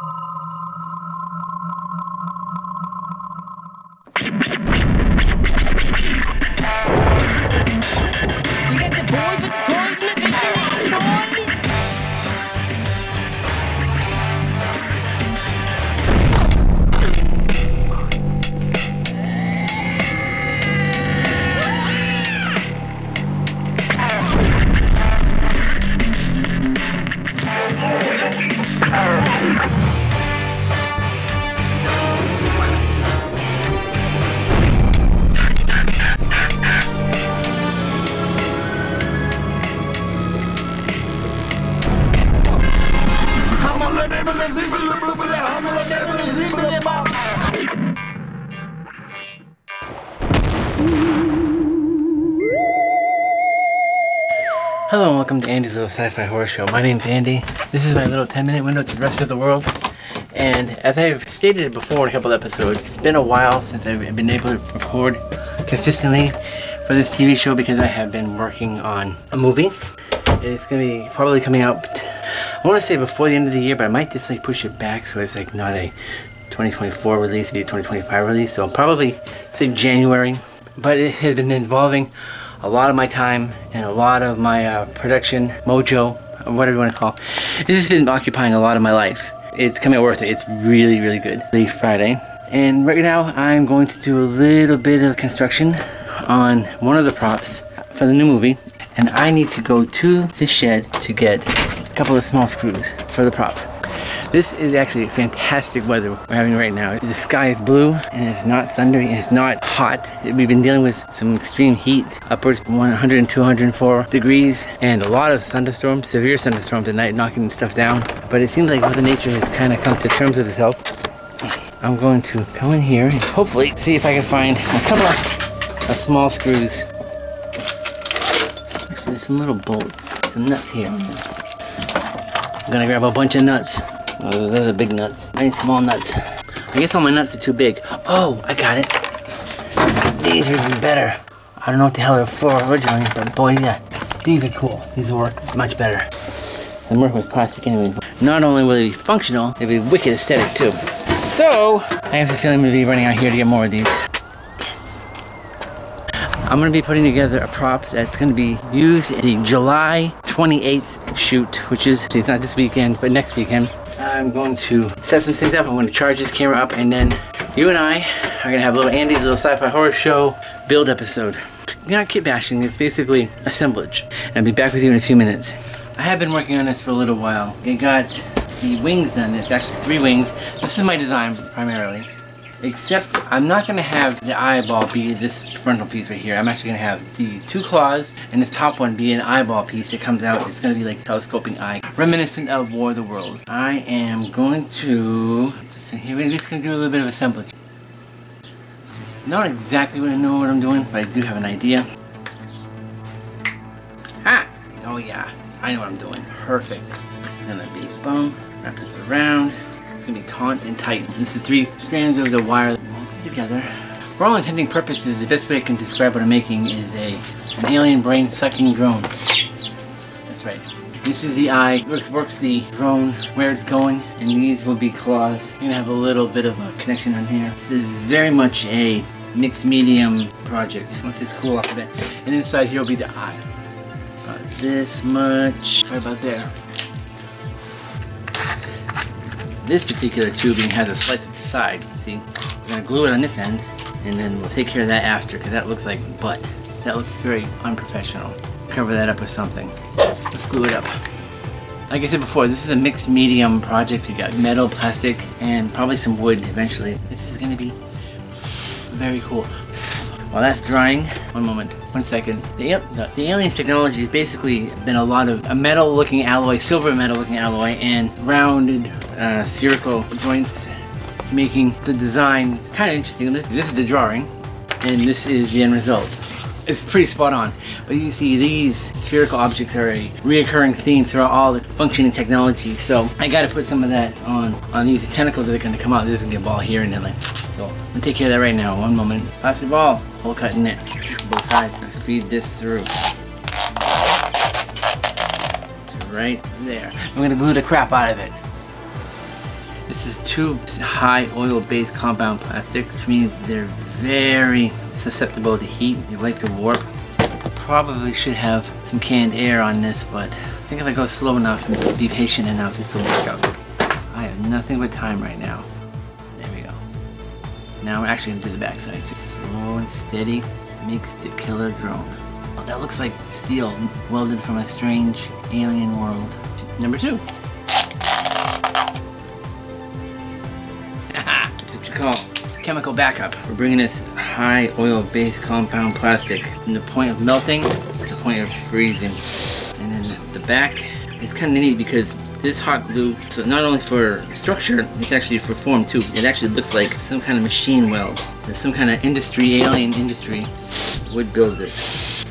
You got the boys with the toys in the basement making noise? Hello and welcome to Andy's Little Sci-Fi Horror Show. My name's Andy. This is my little 10-minute window to the rest of the world. And as I've stated before in a couple episodes, it's been a while since I've been able to record consistently for this TV show because I have been working on a movie. It's going to be probably coming out, I want to say before the end of the year, but I might just like push it back so it's like not a 2024 release, it'll be a 2025 release. So I'll probably say January. But it has been involving a lot of my time and a lot of my production mojo, or whatever you want to call it. This has been occupying a lot of my life. It's coming out worth it. It's really, really good. It's Friday. And right now I'm going to do a little bit of construction on one of the props for the new movie. And I need to go to the shed to get a couple of small screws for the prop. This is actually fantastic weather we're having right now. The sky is blue and it's not thundery and it's not hot. We've been dealing with some extreme heat, upwards 102, 104 degrees, and a lot of thunderstorms, severe thunderstorms at night, knocking stuff down. But it seems like Mother Nature has kind of come to terms with itself. I'm going to go in here and hopefully see if I can find a couple of small screws. Actually, there's some little bolts, some nuts here. I'm gonna grab a bunch of nuts. Oh, those are big nuts. I need small nuts. I guess all my nuts are too big. Oh, I got it. These are even better. I don't know what the hell they're for originally, but boy, yeah, these are cool. These will work much better. I'm working with plastic anyway. Not only will they be functional, they'll be wicked aesthetic too. So, I have a feeling I'm going to be running out here to get more of these. Yes. I'm going to be putting together a prop that's going to be used in the July 28th shoot, which is, it's not this weekend, but next weekend. I'm going to set some things up. I'm going to charge this camera up, and then you and I are going to have a little Andy's Little Sci-Fi Horror Show build episode. Not kit bashing, it's basically assemblage. And I'll be back with you in a few minutes. I have been working on this for a little while. I got the wings done. It's actually 3 wings. This is my design primarily. Except I'm not going to have the eyeball be this frontal piece right here. I'm actually going to have the 2 claws and this top one be an eyeball piece that comes out. It's going to be like a telescoping eye, reminiscent of War of the Worlds. I am going to, we're just going to do a little bit of assemblage. Not exactly what I know what I'm doing, but I do have an idea. Ha! Oh yeah, I know what I'm doing. Perfect. It's going to be boom, wrap this around. It's going to be taut and tight. This is 3 strands of the wire molded together. For all intending purposes, the best way I can describe what I'm making is an alien brain sucking drone. That's right. This is the eye. Works the drone where it's going, and these will be claws. You're going to have a little bit of a connection on here. This is very much a mixed medium project. Let this cool off a bit. And inside here will be the eye. About this much. Right about there. This particular tubing has a slice at the side, see? We're going to glue it on this end, and then we'll take care of that after, because that looks like butt. That looks very unprofessional. Cover that up with something. Let's glue it up. Like I said before, this is a mixed medium project. We got metal, plastic, and probably some wood eventually. This is going to be very cool. While that's drying, one moment, 1 second. The Aliens technology has basically been a lot of a metal looking alloy, silver metal looking alloy, and rounded spherical joints, making the design kind of interesting. This is the drawing, and this is the end result. It's pretty spot on. But you see, these spherical objects are a reoccurring theme throughout all the functioning technology. So I got to put some of that on these tentacles that are going to come out. There's going to be a ball here and then like. So I'm going to take care of that right now. One moment. Plastic ball. Hole cut in it. Both sides. Feed this through. It's right there. I'm going to glue the crap out of it. This is two high oil-based compound plastics, which means they're very susceptible to heat. They like to warp. Probably should have some canned air on this, but I think if I go slow enough and be patient enough, this will work out. I have nothing but time right now. There we go. Now we're actually gonna do the backside. Just slow and steady makes the killer drone. Oh, that looks like steel welded from a strange alien world. Number 2. That's what you call chemical backup. We're bringing this high oil-based compound plastic from the point of melting to the point of freezing. And then the back is kind of neat because this hot glue, so not only for structure, it's actually for form too. It actually looks like some kind of machine weld. There's some kind of industry, alien industry would build this.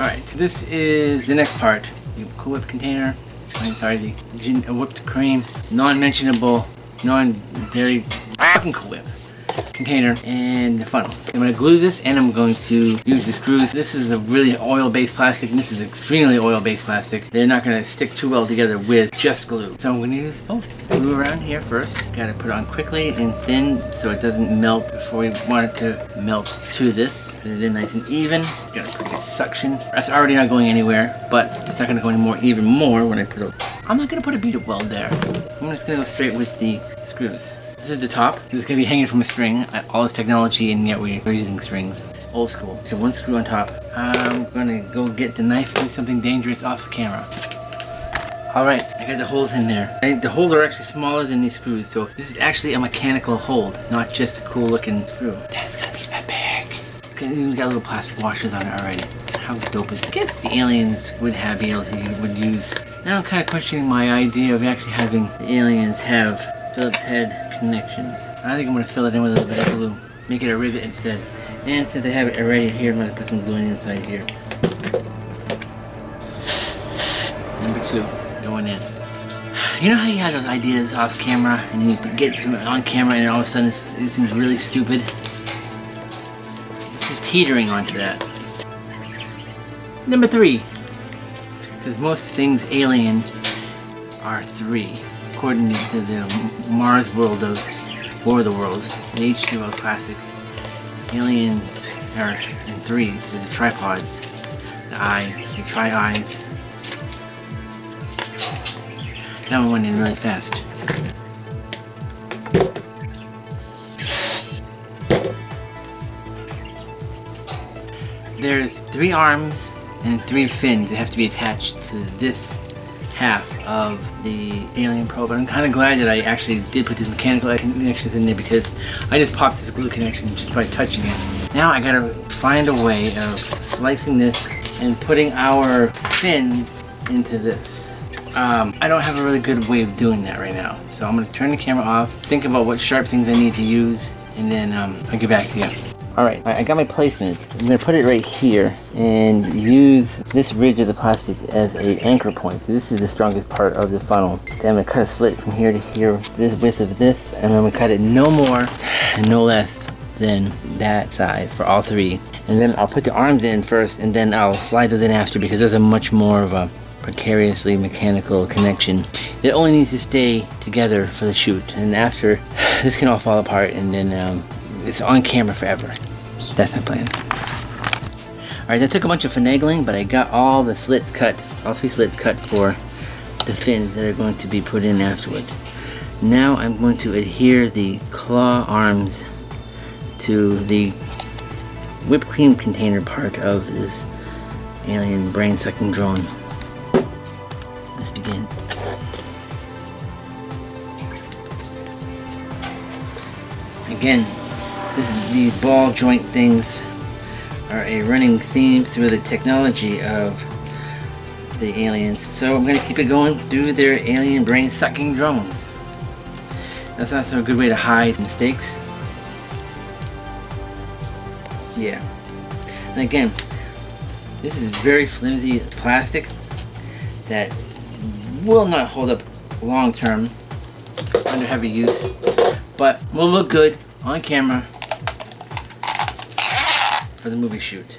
Alright, this is the next part. The Cool Whip container. Sorry, the whipped cream, non-mentionable, non-dairy fucking Cool Whip container, and the funnel. I'm going to glue this and I'm going to use the screws. This is a really oil-based plastic and this is extremely oil-based plastic. They're not going to stick too well together with just glue. So I'm going to use both. Glue around here first. Got to put it on quickly and thin so it doesn't melt before we want it to melt to this. Put it in nice and even. Got a pretty good suction. That's already not going anywhere, but it's not going to go anymore even more when I put it. I'm not going to put a bead weld there. I'm just going to go straight with the screws. This is the top. This is going to be hanging from a string. All this technology and yet we're using strings. Old school. So one screw on top. I'm going to go get the knife and do something dangerous off camera. Alright, I got the holes in there. The holes are actually smaller than these screws, so this is actually a mechanical hold, not just a cool looking screw. That's going to be epic. It's even got little plastic washers on it already. How dope is it? I guess the aliens would would use. Now I'm kind of questioning my idea of actually having the aliens have Phillips head connections. I think I'm going to fill it in with a little bit of glue. Make it a rivet instead. And since I have it already here, I'm going to put some glue inside here. Number 2, going in. You know how you have those ideas off camera and you get on camera and all of a sudden it seems really stupid? It's just teetering onto that. Number 3. Because most things alien are 3. According to the Mars world of War of the Worlds, the H2O classic, aliens are in 3s, the tripods, the eyes, the tri-eyes. That one went in really fast. There's 3 arms and 3 fins that have to be attached to this half of the alien probe. But I'm kind of glad that I actually did put these mechanical connections in there because I just popped this glue connection just by touching it. Now I gotta find a way of slicing this and putting our fins into this. I don't have a really good way of doing that right now. So I'm gonna turn the camera off, think about what sharp things I need to use, and then I'll get back to you. Alright, I got my placement. I'm going to put it right here and use this ridge of the plastic as an anchor point. This is the strongest part of the funnel. Then I'm going to cut a slit from here to here, this width of this, and I'm going to cut it no more and no less than that size for all 3. And then I'll put the arms in first and then I'll slide it in after because there's a much more of a precariously mechanical connection. It only needs to stay together for the shoot, and after this can all fall apart and then it's on camera forever. That's my plan. Alright, that took a bunch of finagling, but I got all the slits cut, all 3 slits cut for the fins that are going to be put in afterwards. Now I'm going to adhere the claw arms to the whipped cream container part of this alien brain-sucking drone. Let's begin. Again, these ball joint things are a running theme through the technology of the aliens. So I'm going to keep it going through their alien brain sucking drones. That's also a good way to hide mistakes. Yeah. And again, this is very flimsy plastic that will not hold up long term under heavy use, but will look good on camera for the movie shoot.